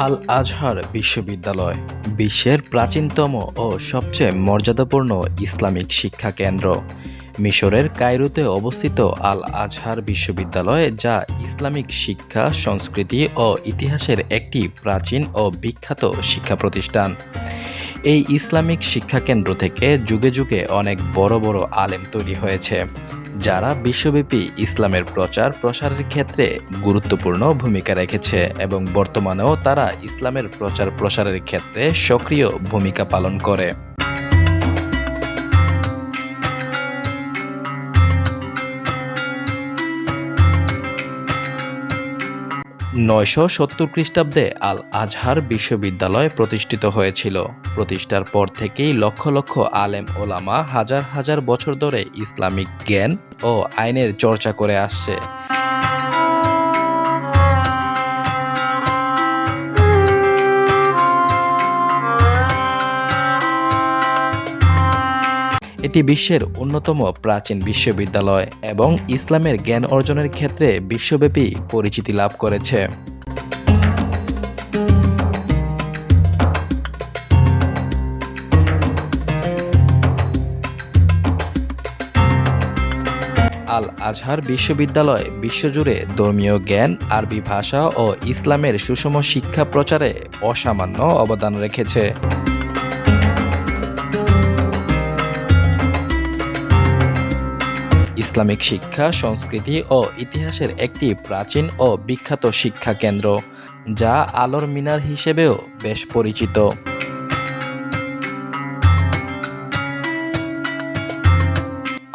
আল আজহার বিশ্ববিদ্যালয় বিশ্বের প্রাচীনতম ও সবচেয়ে মর্যাদাপূর্ণ ইসলামিক শিক্ষা কেন্দ্র। মিশরের কায়রোতে অবস্থিত আল আজহার বিশ্ববিদ্যালয়, যা ইসলামিক শিক্ষা, সংস্কৃতি ও ইতিহাসের একটি প্রাচীন ও বিখ্যাত শিক্ষা প্রতিষ্ঠান। এই ইসলামিক শিক্ষা কেন্দ্র থেকে যুগে যুগে অনেক বড় বড় আলেম তৈরি হয়েছে, যারা বিশ্বব্যাপী ইসলামের প্রচার প্রসারের ক্ষেত্রে গুরুত্বপূর্ণ ভূমিকা রেখেছে এবং বর্তমানেও তারা ইসলামের প্রচার প্রসারের ক্ষেত্রে সক্রিয় ভূমিকা পালন করে। 970 খ্রিস্টাব্দে আল আজহার বিশ্ববিদ্যালয় প্রতিষ্ঠিত হয়েছিল। প্রতিষ্ঠার পর থেকেই লক্ষ লক্ষ আলেম ওলামা হাজার হাজার বছর ধরে ইসলামিক জ্ঞান ও আইনের চর্চা করে আসছে। এটি বিশ্বের অন্যতম প্রাচীন বিশ্ববিদ্যালয় এবং ইসলামের জ্ঞান অর্জনের ক্ষেত্রে বিশ্বব্যাপী পরিচিতি লাভ করেছে। আল আজহার বিশ্ববিদ্যালয় বিশ্বজুড়ে ধর্মীয় জ্ঞান, আরবি ভাষা ও ইসলামের সুষম শিক্ষা প্রচারে অসামান্য অবদান রেখেছে। ইসলামিক শিক্ষা, সংস্কৃতি ও ইতিহাসের একটি প্রাচীন ও বিখ্যাত শিক্ষা কেন্দ্র, যা আলোর মিনার হিসেবেও বেশ পরিচিত।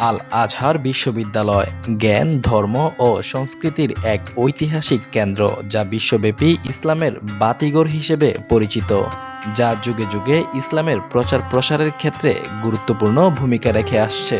আল আজহার বিশ্ববিদ্যালয় জ্ঞান, ধর্ম ও সংস্কৃতির এক ঐতিহাসিক কেন্দ্র, যা বিশ্বব্যাপী ইসলামের বাতিঘর হিসেবে পরিচিত, যা যুগে যুগে ইসলামের প্রচার প্রসারের ক্ষেত্রে গুরুত্বপূর্ণ ভূমিকা রেখে আসছে।